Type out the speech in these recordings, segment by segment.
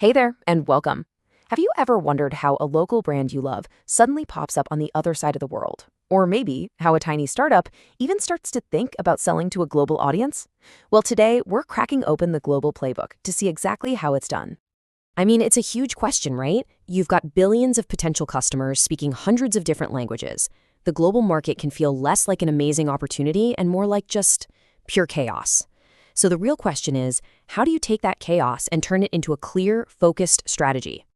Hey there, and welcome. Have you ever wondered how a local brand you love suddenly pops up on the other side of the world? Or maybe how a tiny startup even starts to think about selling to a global audience? Well, today we're cracking open the global playbook to see exactly how it's done. I mean, it's a huge question, right? You've got billions of potential customers speaking hundreds of different languages. The global market can feel less like an amazing opportunity and more like just pure chaos. So the real question is, how do you take that chaos and turn it into a clear, focused strategy?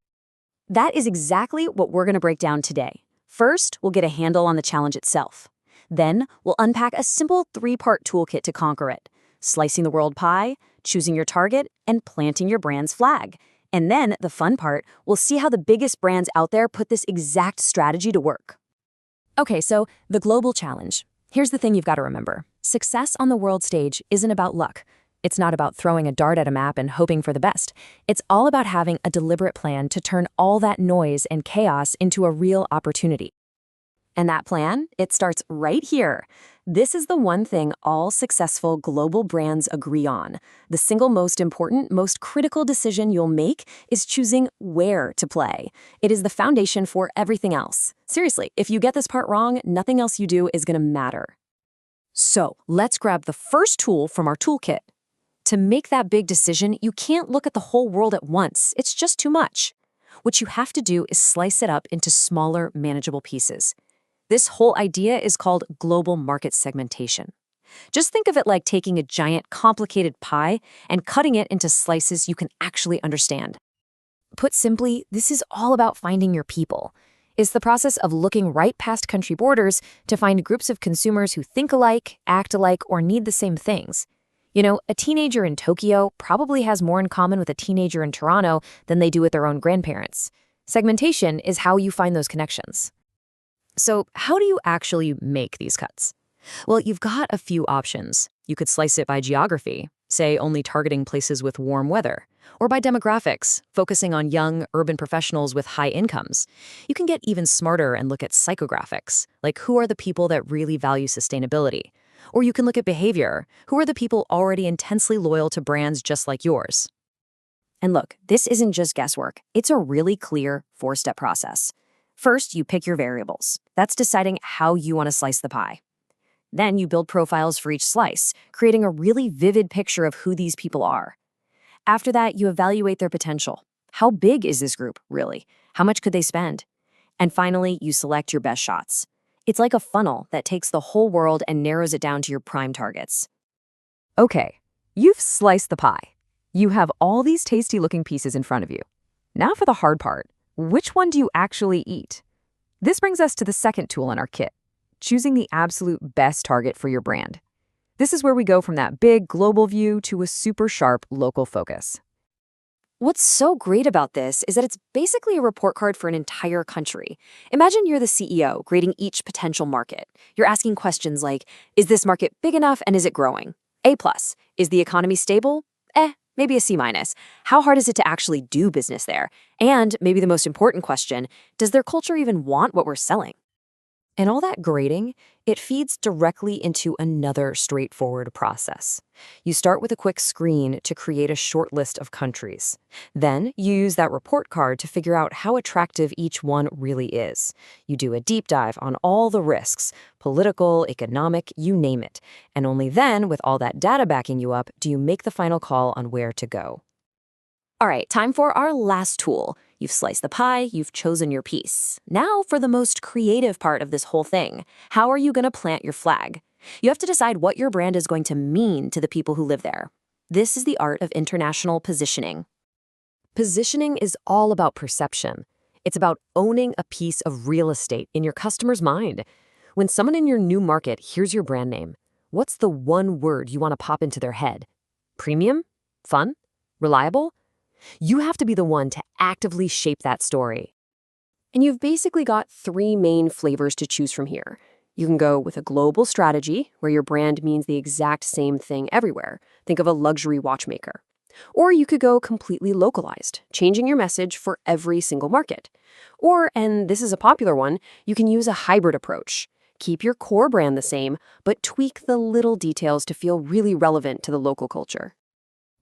That is exactly what we're going to break down today. First, we'll get a handle on the challenge itself. Then, we'll unpack a simple three-part toolkit to conquer it: slicing the world pie, choosing your target, and planting your brand's flag. And then, the fun part, we'll see how the biggest brands out there put this exact strategy to work. Okay, so the global challenge. Here's the thing you've got to remember. Success on the world stage isn't about luck. It's not about throwing a dart at a map and hoping for the best. It's all about having a deliberate plan to turn all that noise and chaos into a real opportunity. And that plan, it starts right here. This is the one thing all successful global brands agree on. The single most important, most critical decision you'll make is choosing where to play. It is the foundation for everything else. Seriously, if you get this part wrong, nothing else you do is going to matter. So, let's grab the first tool from our toolkit. To make that big decision, you can't look at the whole world at once. It's just too much. What you have to do is slice it up into smaller, manageable pieces. This whole idea is called global market segmentation. Just think of it like taking a giant, complicated pie and cutting it into slices you can actually understand. Put simply, this is all about finding your people. It's the process of looking right past country borders to find groups of consumers who think alike, act alike, or need the same things. You know, a teenager in Tokyo probably has more in common with a teenager in Toronto than they do with their own grandparents. Segmentation is how you find those connections. So, how do you actually make these cuts? Well, you've got a few options. You could slice it by geography, say only targeting places with warm weather, or by demographics, focusing on young, urban professionals with high incomes. You can get even smarter and look at psychographics, like who are the people that really value sustainability? Or you can look at behavior, who are the people already intensely loyal to brands just like yours? And look, this isn't just guesswork. It's a really clear four-step process. First, you pick your variables. That's deciding how you want to slice the pie. Then you build profiles for each slice, creating a really vivid picture of who these people are. After that, you evaluate their potential. How big is this group, really? How much could they spend? And finally, you select your best shots. It's like a funnel that takes the whole world and narrows it down to your prime targets. Okay, you've sliced the pie. You have all these tasty-looking pieces in front of you. Now for the hard part. Which one do you actually eat? This brings us to the second tool in our kit: choosing the absolute best target for your brand. This is where we go from that big global view to a super sharp local focus. What's so great about this is that it's basically a report card for an entire country. Imagine you're the CEO grading each potential market. You're asking questions like, is this market big enough and is it growing? A+. Is the economy stable? Maybe a C-. How hard is it to actually do business there? And maybe the most important question, does their culture even want what we're selling? And all that grading, it feeds directly into another straightforward process. You start with a quick screen to create a short list of countries. Then you use that report card to figure out how attractive each one really is. You do a deep dive on all the risks, political, economic, you name it. And only then, with all that data backing you up, do you make the final call on where to go. All right, time for our last tool. You've sliced the pie, you've chosen your piece. Now for the most creative part of this whole thing. How are you going to plant your flag? You have to decide what your brand is going to mean to the people who live there. This is the art of international positioning. Positioning is all about perception. It's about owning a piece of real estate in your customer's mind. When someone in your new market hears your brand name, what's the one word you want to pop into their head? Premium? Fun? Reliable? You have to be the one to actively shape that story. And you've basically got three main flavors to choose from here. You can go with a global strategy, where your brand means the exact same thing everywhere. Think of a luxury watchmaker. Or you could go completely localized, changing your message for every single market. Or, and this is a popular one, you can use a hybrid approach. Keep your core brand the same, but tweak the little details to feel really relevant to the local culture.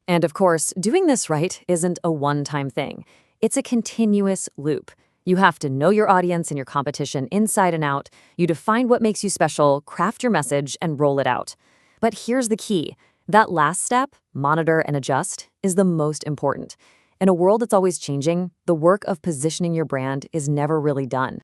And of course, doing this right isn't a one-time thing. It's a continuous loop. You have to know your audience and your competition inside and out. You define what makes you special, craft your message, and roll it out. But here's the key. That last step, monitor and adjust, is the most important. In a world that's always changing, the work of positioning your brand is never really done.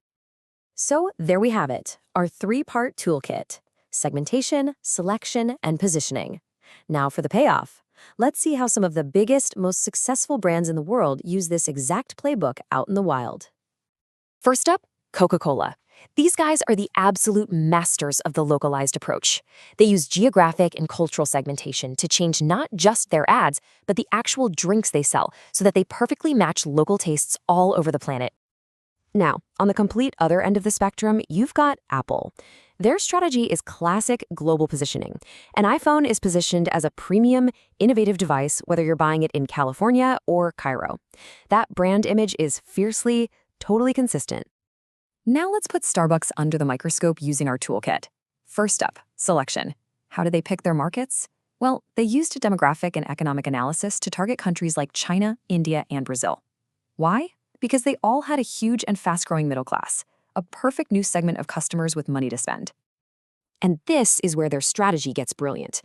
So there we have it, our three-part toolkit: segmentation, selection, and positioning. Now for the payoff. Let's see how some of the biggest, most successful brands in the world use this exact playbook out in the wild. First up, Coca-Cola. These guys are the absolute masters of the localized approach. They use geographic and cultural segmentation to change not just their ads, but the actual drinks they sell so that they perfectly match local tastes all over the planet. Now, on the complete other end of the spectrum, you've got Apple. Their strategy is classic global positioning. An iPhone is positioned as a premium, innovative device, whether you're buying it in California or Cairo. That brand image is fiercely, totally consistent. Now let's put Starbucks under the microscope using our toolkit. First up, selection. How do they pick their markets? Well, they used a demographic and economic analysis to target countries like China, India, and Brazil. Why? Because they all had a huge and fast-growing middle class, a perfect new segment of customers with money to spend. And this is where their strategy gets brilliant.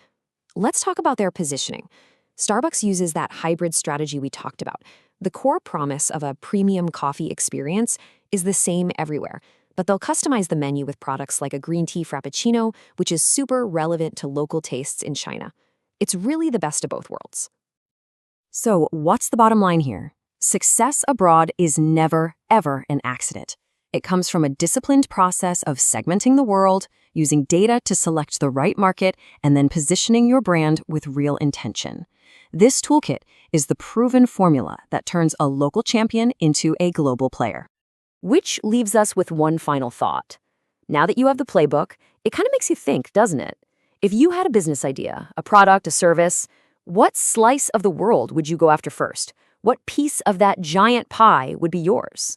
Let's talk about their positioning. Starbucks uses that hybrid strategy we talked about. The core promise of a premium coffee experience is the same everywhere, but they'll customize the menu with products like a green tea frappuccino, which is super relevant to local tastes in China. It's really the best of both worlds. So what's the bottom line here? Success abroad is never, ever an accident. It comes from a disciplined process of segmenting the world, using data to select the right market, and then positioning your brand with real intention. This toolkit is the proven formula that turns a local champion into a global player. Which leaves us with one final thought. Now that you have the playbook, it kind of makes you think, doesn't it? If you had a business idea, a product, a service, what slice of the world would you go after first? What piece of that giant pie would be yours?